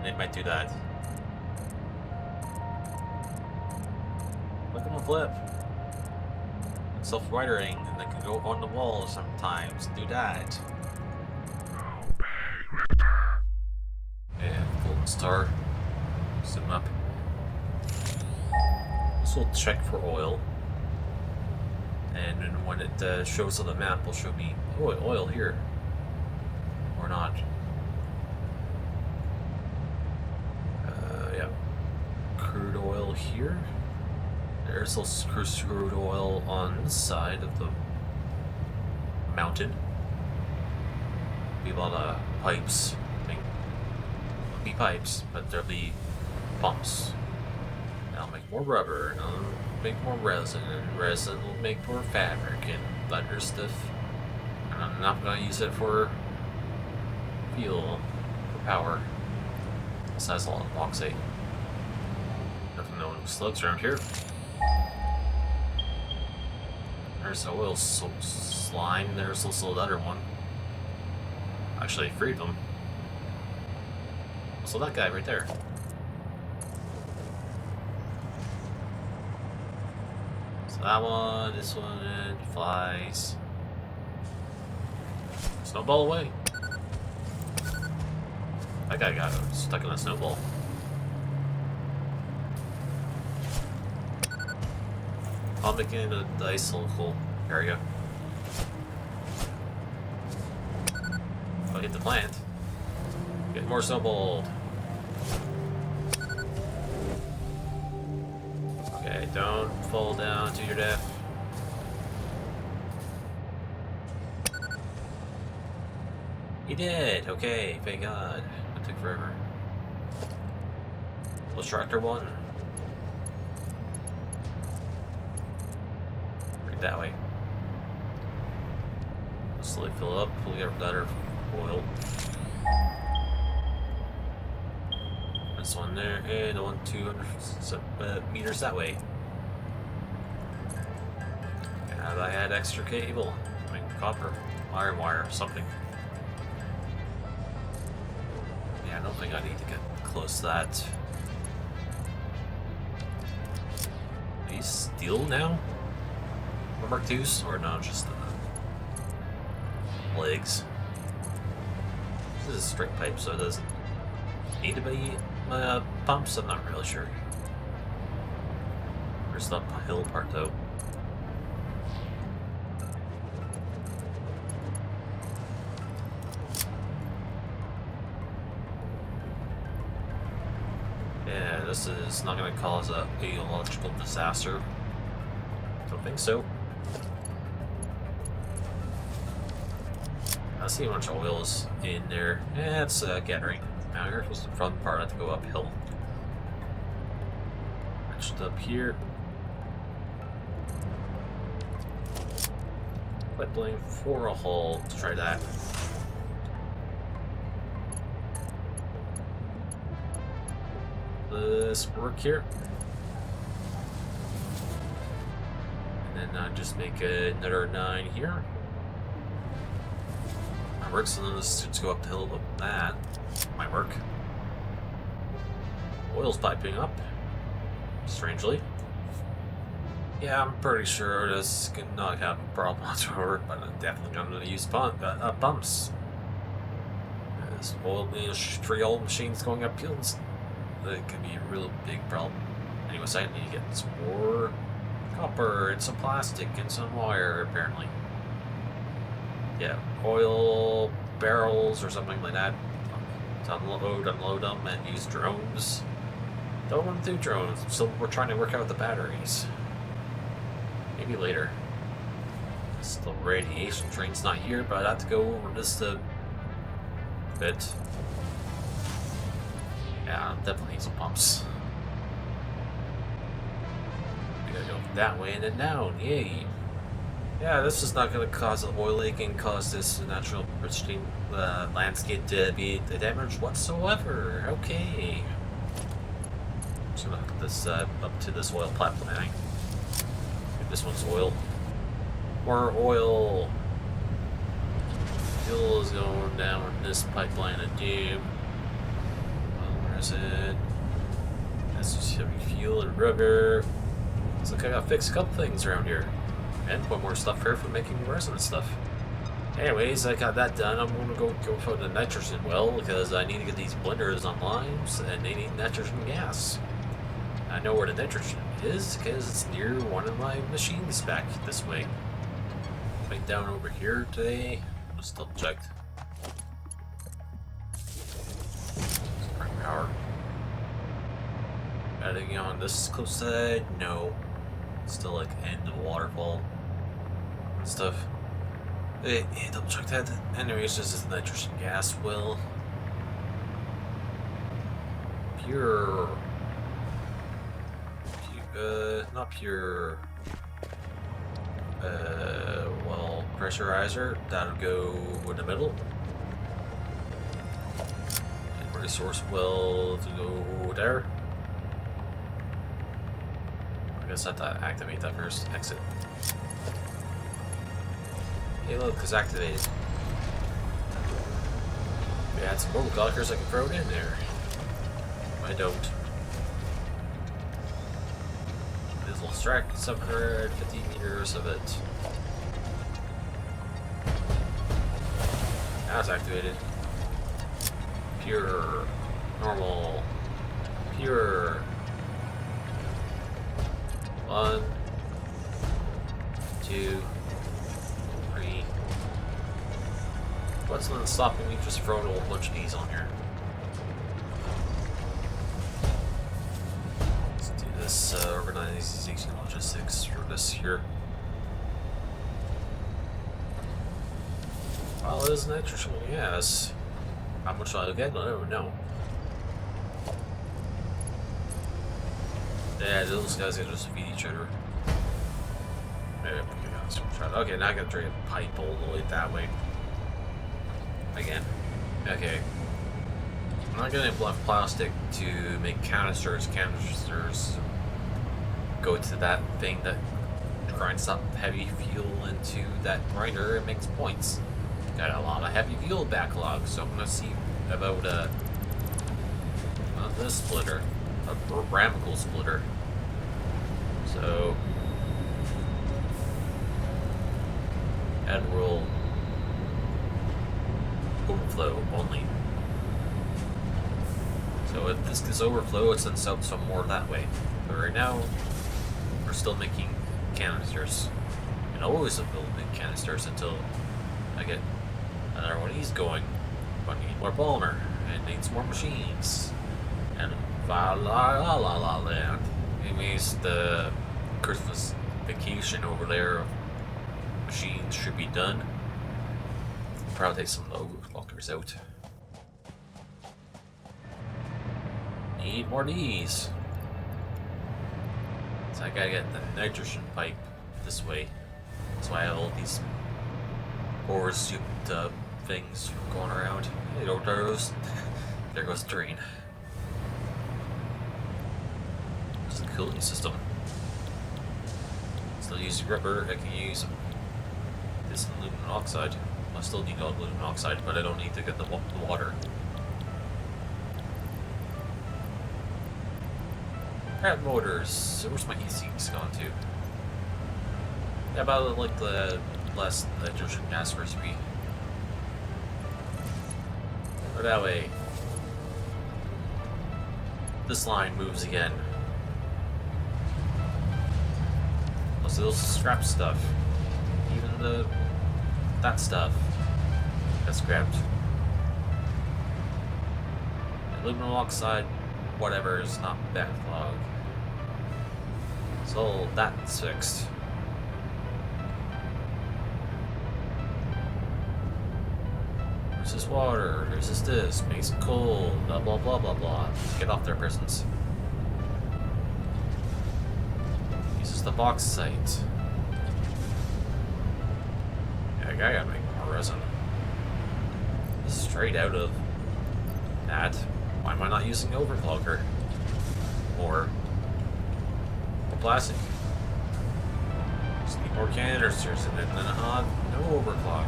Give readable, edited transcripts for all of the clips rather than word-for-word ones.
And it might do that. Look at them flip. Self-writering, and they can go on the wall sometimes. Do that. And golden star. Zoom up. This will check for oil. And then when it shows on the map, will show me, oh, oil here. Or not. Yeah. Crude oil here. There's also crude oil on this side of the mountain. Be a lot of pipes. There'll be pipes, but there'll be pumps. That'll make more rubber, and that'll make more resin, and resin will make more fabric and other stuff. And I'm not gonna use it for fuel, for power. This has a lot of bauxite. Nothing, no slugs around here. There's the oil slime. There's also the other one. Actually, I freed them. So that guy right there. So that one, this one, and flies. Snowball away. That guy got stuck in a snowball. I'll make it into the icicle area. I'll hit the plant. Get more snowballed. Okay, don't fall down to your death. He did! Okay, thank God. It took forever. Let's tractor one. That way. Slowly fill up, we'll get better oil. This one there, and the one 200 meters that way. And I had extra cable. I mean, copper, iron wire, something. Yeah, I don't think I need to get close to that. Are you steel now? Mark twos, or no, just the legs. This is a straight pipe, so it doesn't need to be pumps. I'm not really sure. Where's the hill part though? Yeah, this is not going to cause a ecological disaster. Don't think so. I see a bunch of oils in there. Yeah, it's gathering. Now here's the front part. I have to go uphill. Just up here. Quite playing for a hole to try that. This work here. And then just make another 9 here. That works, and then let's go up the hill with that. Might work. Oil's piping up. Strangely. Yeah, I'm pretty sure this could not have a problem whatsoever, but I'm definitely going to use pumps. This oil, 3 old machines going up hills. That could be a real big problem. Anyways, I need to get some more copper and some plastic and some wire, apparently. Yeah, oil barrels or something like that. To unload them, and use drones. Don't want to do drones. So we're trying to work out the batteries. Maybe later. The radiation train's not here, but I have to go over this a bit. Yeah, definitely need some pumps. We gotta go that way and then down. Yay! Yeah, this is not gonna cause an oil leak and cause this natural pristine landscape to be damaged whatsoever. Okay. I'm just gonna hook this up to this oil pipeline. This one's oil. More oil. Fuel is going down this pipeline of doom. resin. That's just heavy fuel and rubber. Looks like I gotta fix a couple things around here. And put more stuff here for making resin and stuff. Anyways, I got that done. I'm gonna go for the nitrogen well because I need to get these blenders online and they need nitrogen gas. I know where the nitrogen is because it's near one of my machines back this way. Right down over here today. Just double checked. Spring power. Anything on this coast side? No. Still like end of waterfall and stuff. Hey, double check that. Anyways, this is nitrogen gas well. Pure. Not pure. Well, pressurizer. That'll go in the middle. And resource well to go there. I guess I have to activate that first. Exit. Hey look, it's activated. We had some mobile clockers I can throw it in there. I don't. This will extract 750 meters of it. Now it's activated. Pure. Normal. Pure. 1, 2, 3. What's not stopping me just throwing a whole bunch of these on here? Let's do this organization logistics for this here. Well, it is nitrogen, yes. How much I'll get? I don't know. Yeah, those guys can just feed each other. Okay, now I gotta drain a pipe all the way that way. Again. Okay. I'm not gonna have plastic to make canisters. Canisters go to that thing that grinds up heavy fuel into that grinder and makes points. Got a lot of heavy fuel backlog, so I'm gonna see about this splitter. A ramical splitter. So, and roll overflow only. So if this gets overflow, it sends out some more that way. But right now, we're still making canisters. And always will make canisters until I get another one of these going. But I need more polymer, and needs more machines. And la la la la la land. Anyways, the Christmas vacation over there of machines should be done. Probably take some of the overclockers out. Need more of these. So I gotta get the nitrogen pipe this way. That's why I have all these poor souped up things going around. Hey, there goes. There goes the drain. This is the cooling system. Still using rubber. I can use this aluminum oxide. I still need aluminum oxide, but I don't need to get the water. Crab motors. So where's my heat sinks gone to? Yeah, about like the last nitrogen gas recipe. Or that way. This line moves again. Most of those scrap stuff. Even that stuff got scrapped. Aluminum oxide, whatever, is not backlog. So that's fixed. There's this water, there's this, makes it cold, blah blah blah blah blah. Get off their prisons. Uses the bauxite. Yeah, I gotta make more resin. Straight out of that. Why am I not using overclocker? Or plastic? Just need more canisters and then no overclock.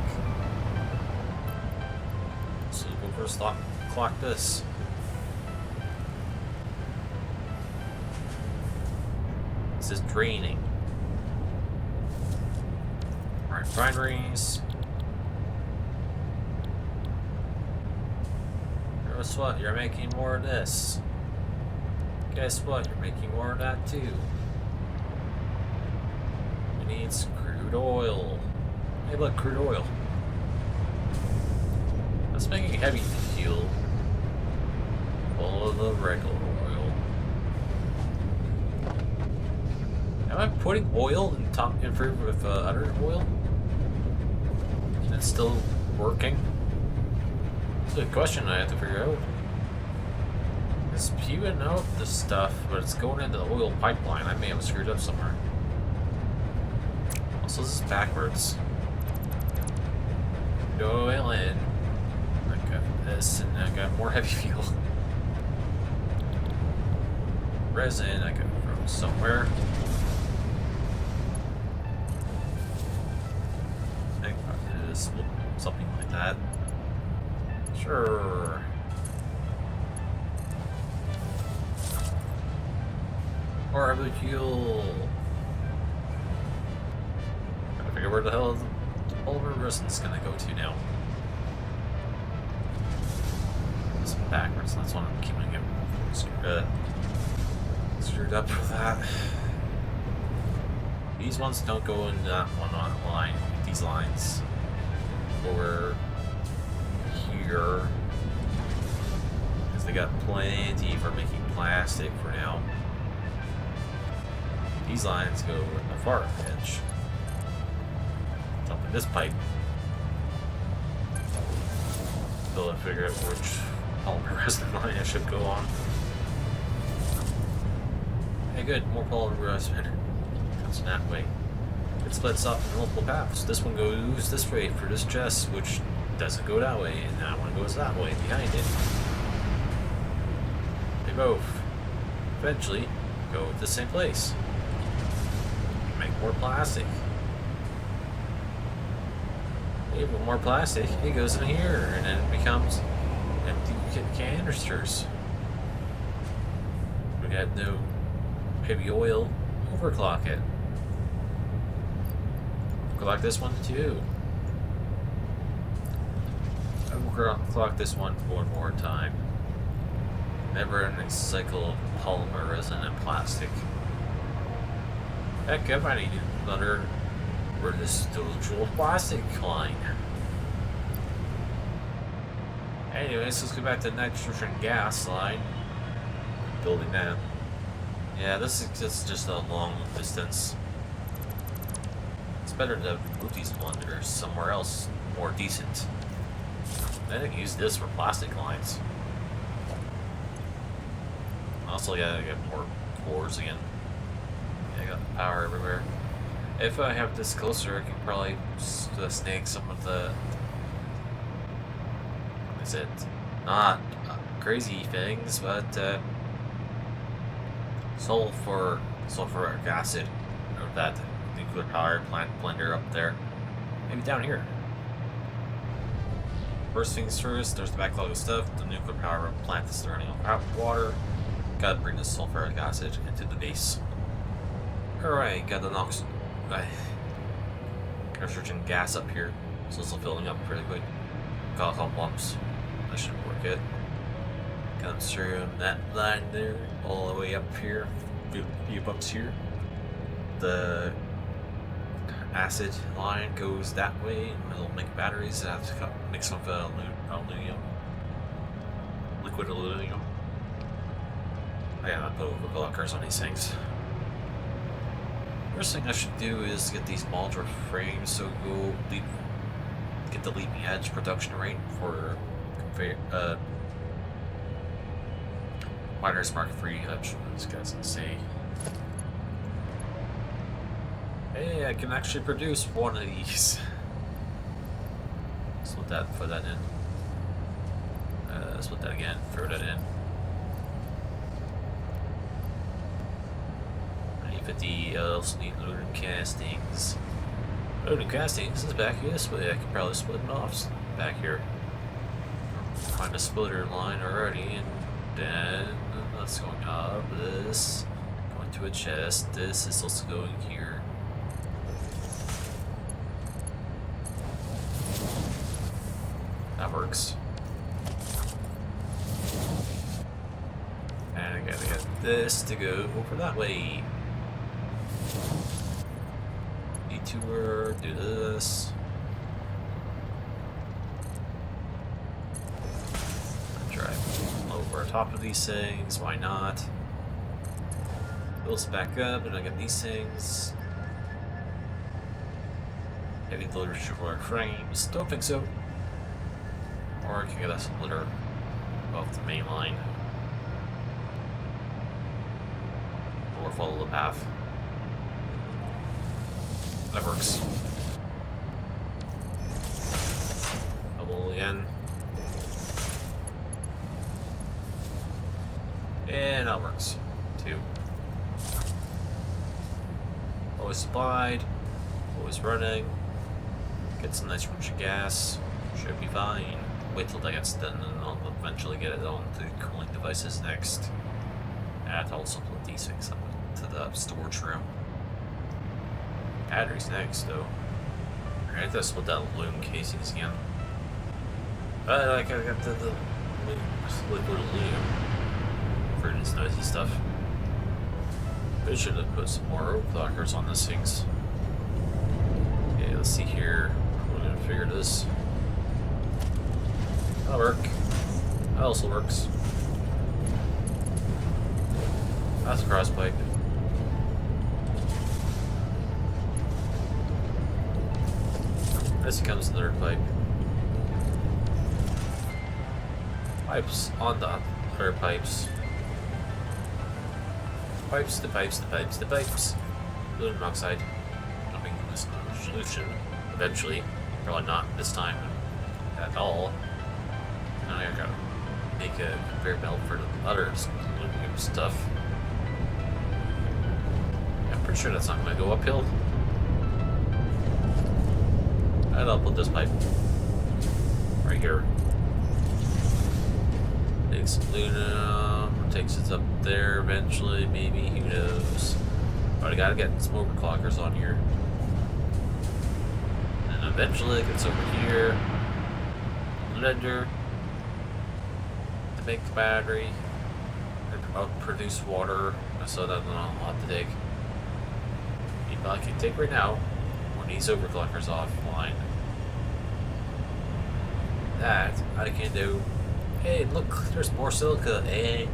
So we'll first clock this. This is draining. Refineries. Guess what? You're making more of this. Guess what? You're making more of that too. It needs crude oil. Hey, look, crude oil. Let's make heavy fuel. Full of the regular oil. Am I putting oil in top in favor of other oil? Is it still working? It's a question I have to figure out. It's spewing out this stuff, but it's going into the oil pipeline. I may have screwed up somewhere. Also, this is backwards. Go oil in. I got this, and I got more heavy fuel. Resin, I got from somewhere. I think it is something like that. Sure. More heavy fuel. Gotta figure where the hell all of our resin's gonna go to now. It's backwards, that's what I'm keeping it screwed up with that. These ones don't go in that one on line. These lines over here, because they got plenty for making plastic for now. These lines go in the far edge. Jump in this pipe. Still to figure out which polymer resin line I should go on. Hey, good, more polymer resin. Comes that way. It splits up in multiple paths. This one goes this way for this chest, which doesn't go that way, and that one goes that way behind it. They both eventually go to the same place. Make more plastic. Even more plastic, it goes in here, and then it becomes empty canisters. We got no heavy oil. Overclock it. Overclock this one too. Overclock this one one more time. Never-ending cycle of polymer resin and plastic. Heck, I might need another residual plastic line. Anyways, let's go back to the nitrogen gas line. Building that. Yeah, this is just a long distance. It's better to move these blenders somewhere else more decent. Then I can use this for plastic lines. Also, gotta get more cores again. Yeah, I got power everywhere. If I have this closer, I can probably snag some of the. What is it? Not crazy things, but sulfuric acid, or that nuclear power plant blender up there. Maybe down here. First things first, there's the backlog of stuff. The nuclear power plant is running out of water. Gotta bring the sulfuric acid into the base. Alright, got the nitrogen gas up here. So it's filling up pretty quick. Got a couple pumps. That should work it. Comes through that line there, all the way up here. Few pumps here. The acid line goes that way, and it'll make batteries that have to mix some aluminum, liquid aluminum. I gotta put overclockers on these things. First thing I should do is get these modular frames, so go get the leading edge production rate for miners market free edge. These guys can say, hey, I can actually produce one of these. Split that, put that in. Split that again, throw that in. 50 also need aluminum castings. Aluminum castings is back here this way. I could probably split it off back here. Find a splitter line already, and then that's going up this, going into a chest. This is also going here. That works. And I gotta get this to go over that way. Detour, do this. Drive over top of these things, why not? Builds back up, and I get these things. Heavy loader should work frames, don't think so. Or I can get a splitter off the main line. Or follow the path. That works. Double again. And that works. 2. Always supplied. Always running. Get some nice rich gas. Should be fine. Wait till that gets done and I'll eventually get it on to cooling devices next. And I'll also put these things up to the storage room. Batteries next, though. Alright, let's split that aluminum casings again. I got the liquid aluminum for this noisy stuff. I should have put some more overclockers on these things. Okay, let's see here. We're gonna figure this. That'll work. That also works. That's a cross pipe. This becomes another pipe. Pipes on the other pipes. Pipes, the pipes, the pipes, the pipes. Aluminum oxide. Dumping this solution eventually. Probably not this time at all. Now I gotta make a conveyor belt for the other aluminum stuff. I'm pretty sure that's not gonna go uphill. And I'll put this pipe right here. Takes aluminum, takes it up there eventually, maybe, who knows. But I gotta get some overclockers on here. And eventually it gets over here. Blender to make the battery. I'll produce water, so that's not a lot to take. Maybe I can take right now. These overclockers offline. That I can do. Hey, look, there's more silica, and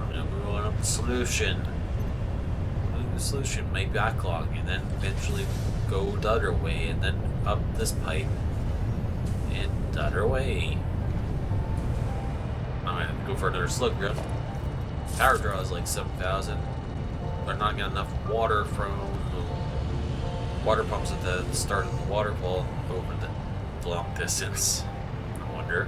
I'm gonna go up the solution. The solution may backlog, and then eventually go the other way, and then up this pipe, and the other way. I'm gonna go for another slug run. Power draw is like 7,000. They're not getting enough water from water pumps at the start of the waterfall over the long distance. I wonder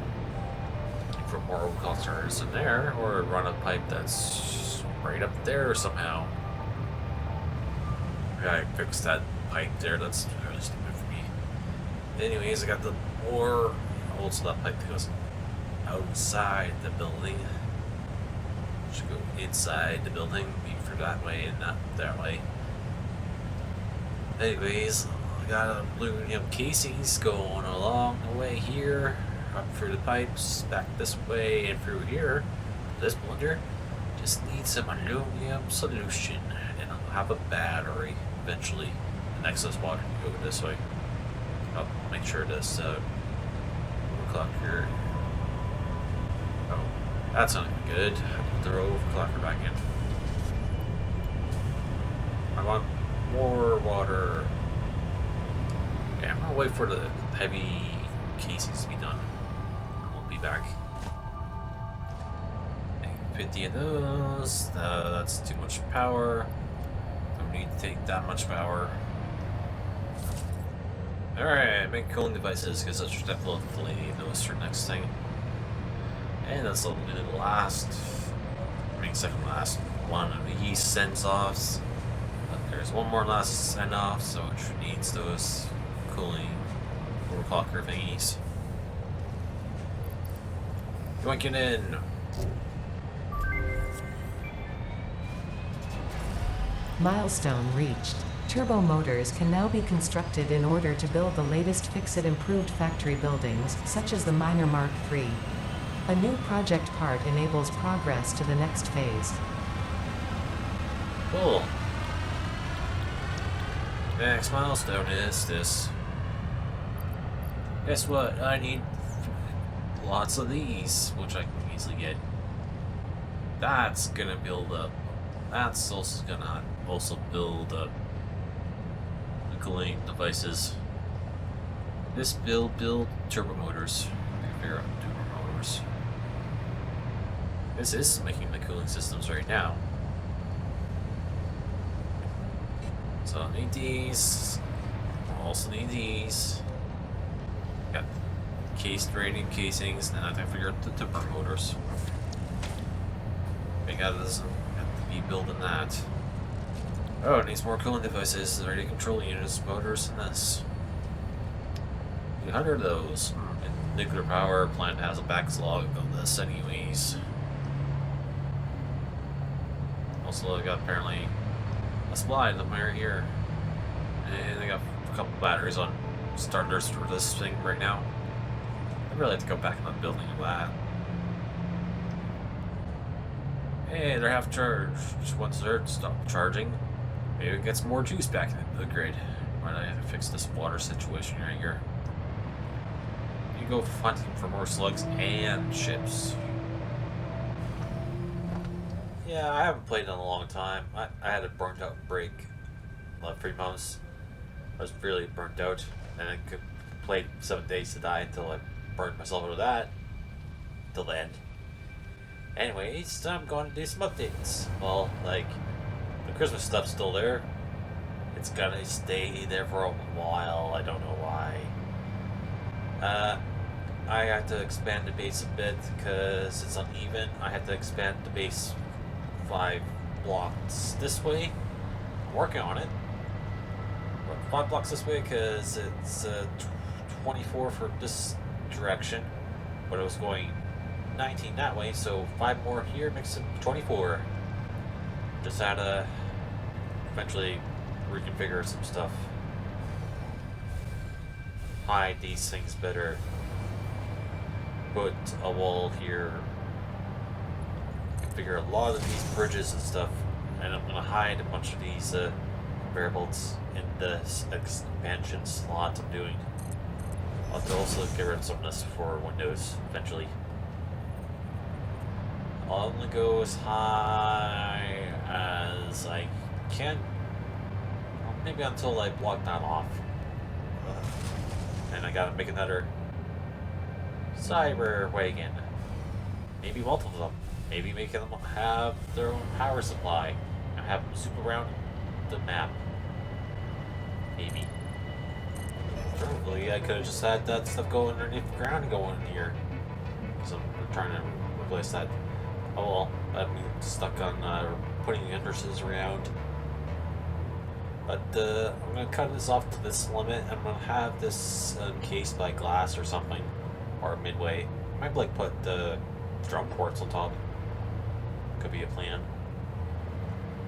if for more overclockers in there, or run a pipe that's right up there somehow. I gotta fix that pipe there. That's really stupid for me. Anyways, I got the more also that pipe that goes outside the building. Should go inside the building, be for that way and not that way. Anyways, I got aluminum casings going along the way here, up through the pipes, back this way, and through here. This blender just needs some aluminum solution, and I'll have a battery eventually. The excess water can go this way. I'll make sure this overclocker. Oh, that's not good. I put the overclocker back in. I want more water. Okay, I'm gonna wait for the heavy casings to be done. We'll be back. 50 of those. That's too much power. Don't need to take that much power. Alright, make cooling devices because that's definitely those for next thing. And that's the last, second last one of the yeast send-offs. There's one more last send-off, so it needs those cooling overclocker thingies. Yoinking in. Milestone reached. Turbo motors can now be constructed in order to build the latest Fixit improved factory buildings, such as the Miner Mark III. A new project part enables progress to the next phase. Cool. Next milestone is this. Guess what? I need lots of these, which I can easily get. That's gonna build up. That's also gonna build up the cooling devices. This build turbo motors. Figure out turbo motors. This is making the cooling systems right now. So I need these. Also need these. Got cased radium casings. Now I have to figure out the turbo motors. Big out of this. Have to be building that. Oh, it needs more cooling devices, radio control units, motors, and this. 200 of those. And nuclear power plant has a backlog of this anyways. Also, I got apparently a supply in the mirror here. And I got a couple batteries on starters for this thing right now. I really have to go back in the building of that. Hey, they're half charged. Once they're stopped charging, maybe it gets more juice back into the grid. Why do I have to fix this water situation right here? You go hunting for more slugs and ships. Yeah, I haven't played in a long time. I had a burnt out break. About 3 months. I was really burnt out, and I played 7 Days to Die until I burned myself out of that. Till the end. Anyways, I'm going to do some updates. Well, like, the Christmas stuff's still there. It's gonna stay there for a while. I don't know why. I had to expand the base a bit because it's uneven. I had to expand the base 5 blocks this way. I'm working on it. 5 blocks this way because it's 24 for this direction, but it was going 19 that way, so 5 more here makes it 24. Just had to eventually reconfigure some stuff. Hide these things better. Put a wall here. Configure a lot of these bridges and stuff, and I'm gonna hide a bunch of these variables in the expansion slot I'm doing. I'll have to also get rid of some of this for Windows eventually. I'll only go as high as I can. Well, maybe until I block that off. And I gotta make another cyber wagon. Maybe multiple of them. Maybe make them have their own power supply and have them zoom around the map. Maybe. Probably I could have just had that stuff go underneath the ground and go in here. So I'm trying to replace that. Oh well, I'm stuck on putting entrances around. But I'm going to cut this off to this limit. I'm going to have this encased by glass or something. Or midway. I might like put the drum ports on top. Could be a plan.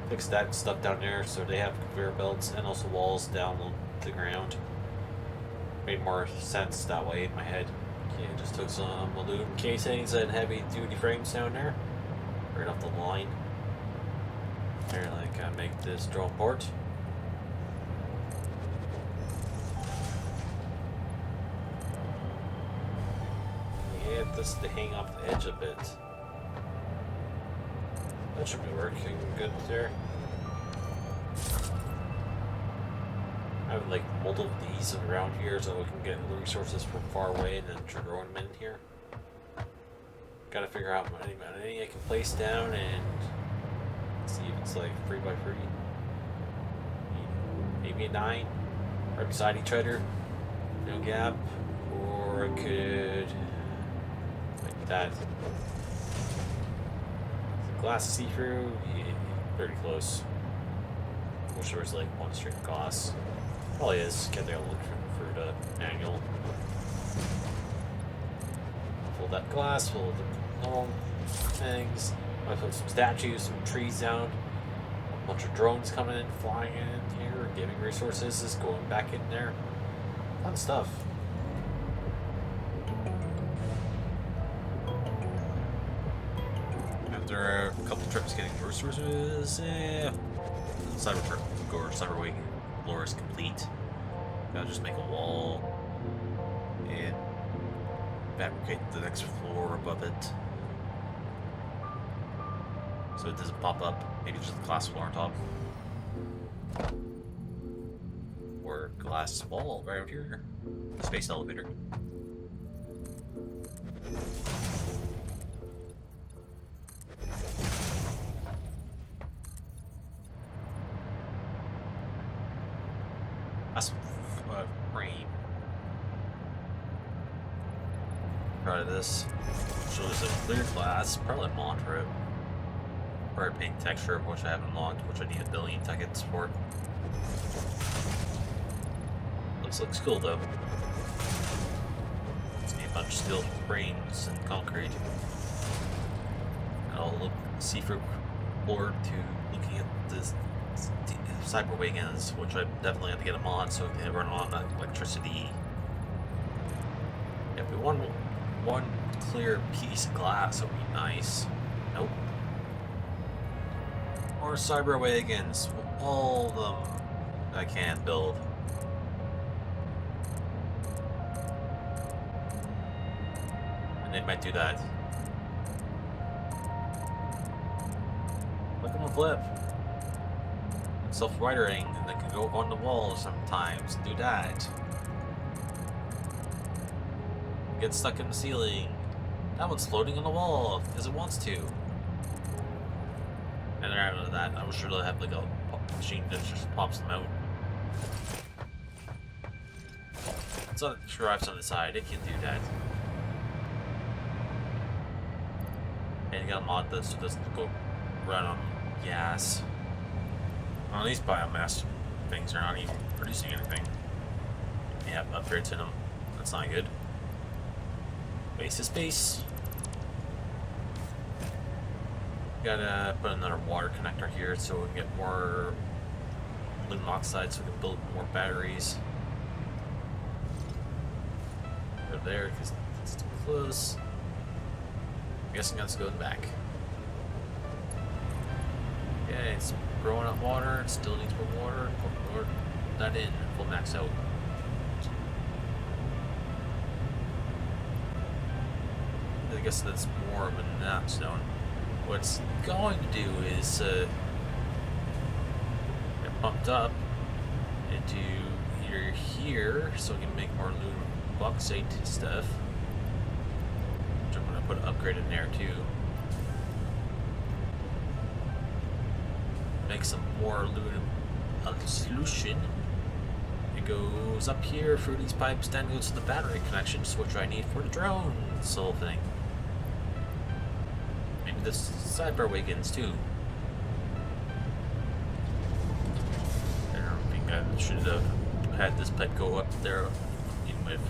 Fix that stuff down there so they have conveyor belts and also walls down the ground. Made more sense that way in my head. Okay, just took some aluminum casings and heavy duty frames down there. Right off the line. There, like I make this drone port. Get this to hang off the edge a bit. That should be working good there. I have like multiple of these around here so we can get the resources from far away and then trigger them in here. Gotta figure out any I can place down and see if it's like 3x3. Maybe a 9 right beside each other. No gap. Or I could like that. Glass see-through? Yeah, pretty close. Wish there was like one straight of glass. Probably is. Can't look for the manual. Full that glass, full of the normal things. I put some statues, some trees down. bunch of drones coming in, flying in here, and giving resources, is going back in there. Fun stuff. After a couple trips getting resources, Cyberwing floor is complete. Gotta just make a wall and fabricate the next floor above it, so it doesn't pop up. Maybe just a glass floor on top. Or glass wall right out here. Space elevator. That's frame. Try this. Shows a clear glass, probably monitor it. Probably paint texture, which I haven't unlocked, which I need 1 billion tickets for. Looks cool though. It's a bunch of steel frames and concrete. And I'll look see-through board to looking at this cyber wagons, which I definitely have to get them on so it can run on electricity. If we want one clear piece of glass, that would be nice. Nope. Or cyber wagons, all of them I can build. And they might do that. Look at them flip. Self-writering, and they can go on the wall sometimes and do that. Get stuck in the ceiling. That one's floating on the wall because it wants to. And they're out of that. I'm sure they'll have like a machine that just pops them out. It's on the drives on the side, it can do that. And you gotta mod this so it doesn't go run on gas. Well, these biomass things are not even producing anything. Yeah, upgrades in them. That's not good. Base is space. Gotta put another water connector here so we can get more aluminum oxide so we can build more batteries. Over there because it's too close. I'm guessing that's going back. Okay, it's growing up water, it still needs more water. Put that in, full max out. I guess that's more of a napstone. What it's going to do is get pumped up into either here so we can make more aluminum bauxite stuff. Which I'm going to put an upgrade in there too. Make some more aluminum solution. It goes up here through these pipes, then goes to the battery connections, which I need for the drone whole thing. Maybe the cyber wagons too. I don't think I should have had this pipe go up there in with.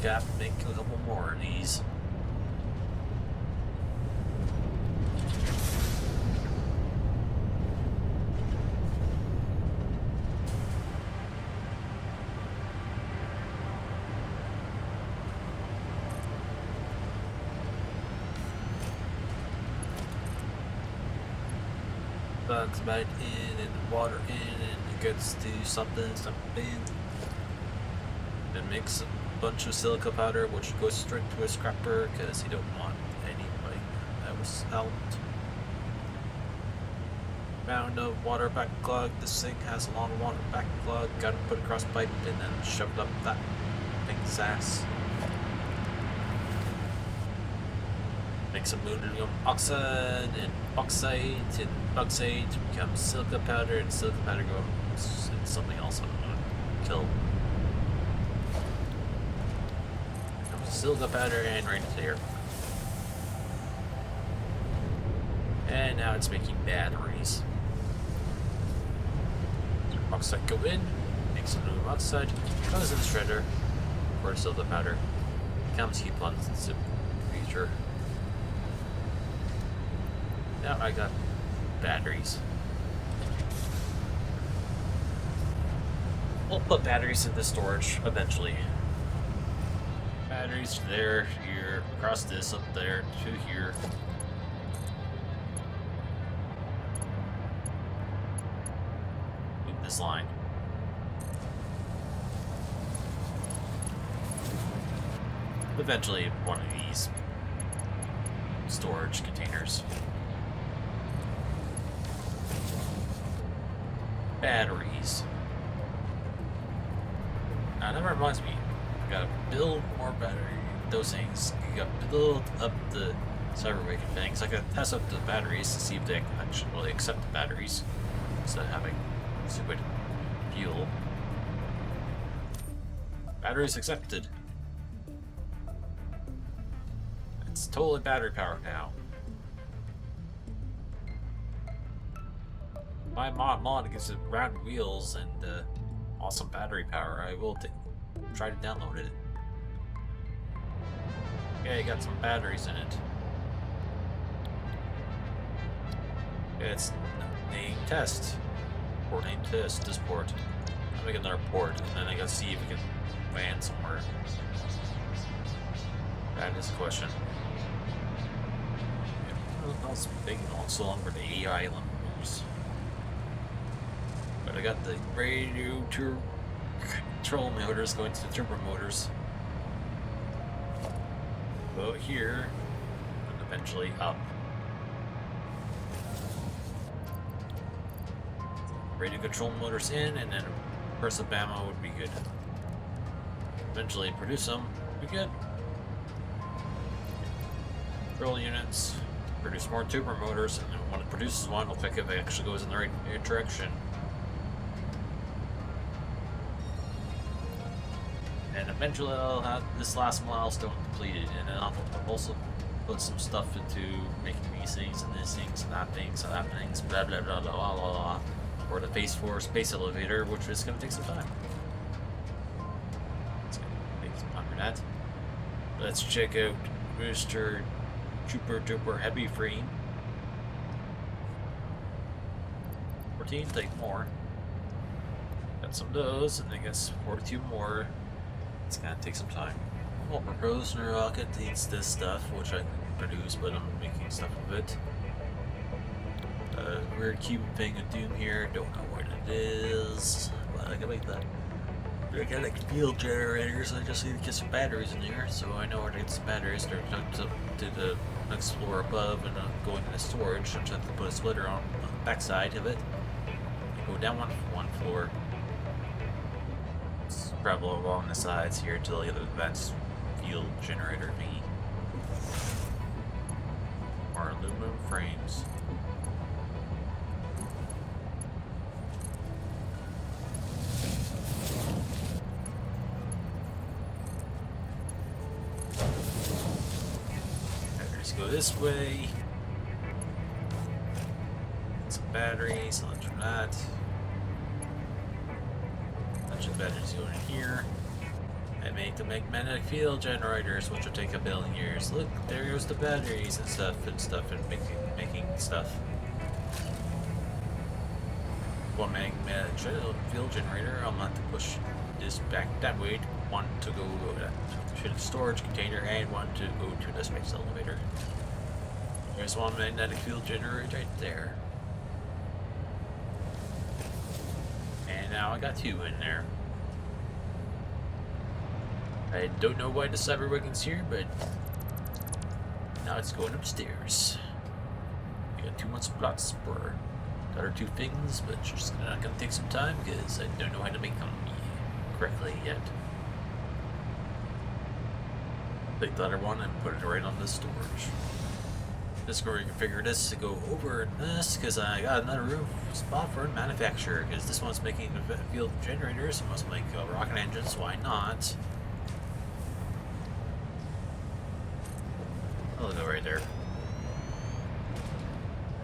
Got to make a couple more of these. Bugs bite in and the water in and it gets to something. Then makes bunch of silica powder, which goes straight to a scrapper because you don't want anybody that was out. Found a water backlog. This thing has a long water backlog. Got to put across pipe and then shoved up that thing's ass. Make some aluminum oxide and bauxite becomes silica powder, and silica powder goes into something else I'm gonna kill. Becomes silica powder and right into here. And now it's making batteries. Oxide go in, makes aluminum oxide, goes in the shredder, for silica powder, becomes heat blunt into future. Now I got batteries. We'll put batteries into storage eventually. Batteries there, here, across this, up there, to here. Move this line. Eventually, one of these storage containers. Batteries. Now that reminds me, I gotta build more battery. Those things. You gotta build up the cyberwave things. I gotta test up the batteries to see if they actually accept the batteries instead of having stupid fuel. Batteries accepted. It's totally battery powered now. My mod gives it round wheels and awesome battery power. I will try to download it. Okay, got some batteries in it. It's name test. Port name test. This port. I'll make another port, and then I gotta see if we can land somewhere. That is the question. Not so big and not so long for the AI island moves. But I got the radio control motors going to the turbo motors. Go here, and eventually up. Radio control motors in, and then a burst of ammo would be good. Eventually produce them, be good. Control units, produce more turbo motors, and then when it produces one, it'll check if it actually goes in the right direction. And eventually I'll have this last milestone completed, and then I'll also put some stuff into making these things, and this things, and that things, and that things, blah blah blah blah blah blah, or the Phase 4 space elevator, which is going to take some time. It's going to take some time for that. Let's check out Mr. Super Duper Heavy Frame. 14, take more. Got some of those, and I guess 42 more. It's gonna take some time. Well, proposed rocket needs this stuff, which I can produce, but I'm making stuff of it. Weird cube thing of doom here, don't know what it is, but I can make that. Organic field generators, I just need to get some batteries in here, so I know where to get some batteries. They're tucked up to the next floor above and going into storage. I just have to put a splitter on the backside of it. Go down one floor. Travel along the sides here to the other advanced field generator thingy. More aluminum frames. Batteries go this way. Some batteries, lunch from that. Batteries going in here. I make the magnetic field generators, which will take a billion years. Look, there goes the batteries and stuff, and making stuff. One magnetic field generator. I'm going to push this back that way. One to go to the storage container, and one to go to the space elevator. There's one magnetic field generator right there. And now I got two in there. I don't know why the cyberwagon's here, but now it's going upstairs. I got 2 months spots for the other two things, but it's just not gonna take some time because I don't know how to make them correctly yet. Take the other one and put it right on the storage. Just going to configure this to go over this because I got another room spot for a manufacturer because this one's making field generators. It must make rocket engines. Why not? I'll go right there.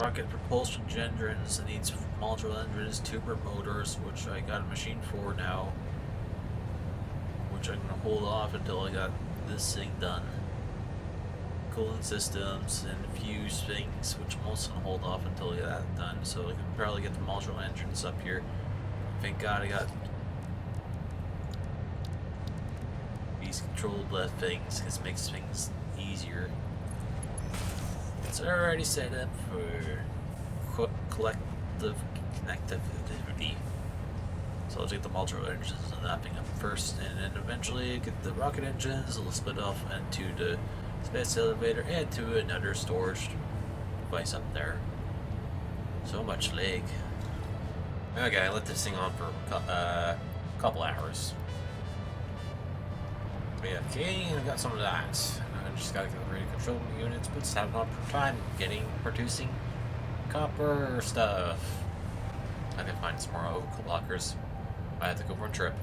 Rocket propulsion engines. It needs module engines, tuber motors, which I got a machine for now. Which I'm gonna hold off until I got this thing done. Cooling systems and a few things, which I'm also gonna hold off until I get that done. So I can probably get the module engines up here. Thank God I got these controlled things because it makes things easier. It's already set up for collective connectivity. So I'll take the module engines and that thing up first, and then eventually get the rocket engines. I'll split off into the space elevator and to another storage device up there. So much leg. Okay, I let this thing on for a couple hours. Okay, I got some of that. I just gotta get the radio control units, but it's having a hard time producing copper stuff. I can find some more overclockers. I have to go for a trip.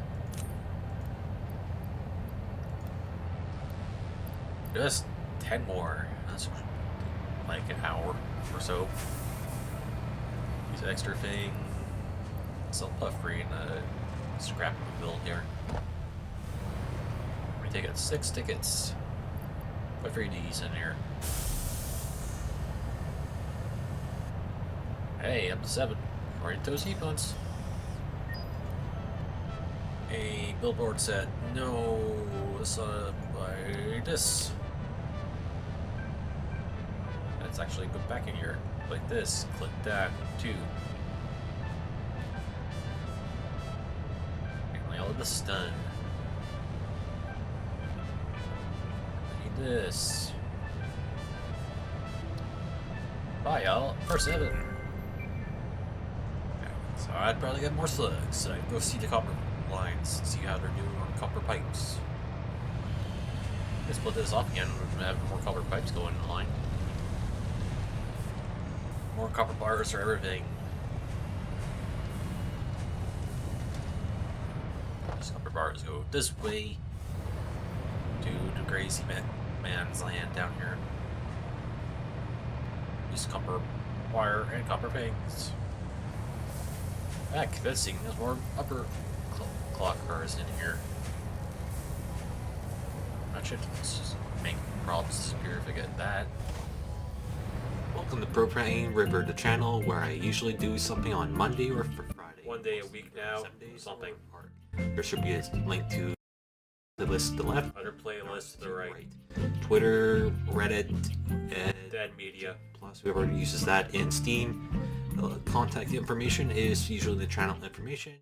Just 10 more. That's like an hour or so. These extra things. Some puffery and a scrap build here. We take out 6 tickets. Put 3Ds in here. Hey, up to 7. Right to those heat punts. A billboard said, no, by this. Let's actually go back in here. Click this, click that, too. Finally, all of this is done. I need this. Bye, y'all. For 7. So I'd probably get more slugs. So I'd go see the copper lines and see how they're doing on copper pipes. Let's split this off again and have more copper pipes going in line. More copper bars for everything. These copper bars go this way to the crazy man's land down here. Use copper wire and copper pings. Heck, this thing has more upper clock cars in here. That should just make problems disappear if I get that. Welcome to Propane River, the channel where I usually do something on Monday or for Friday. One day a week now, something. There should be a link to the list to the left. Other playlists to the right. Twitter, Reddit, and Dead Media. Plus, whoever uses that in Steam. Contact information is usually the channel information.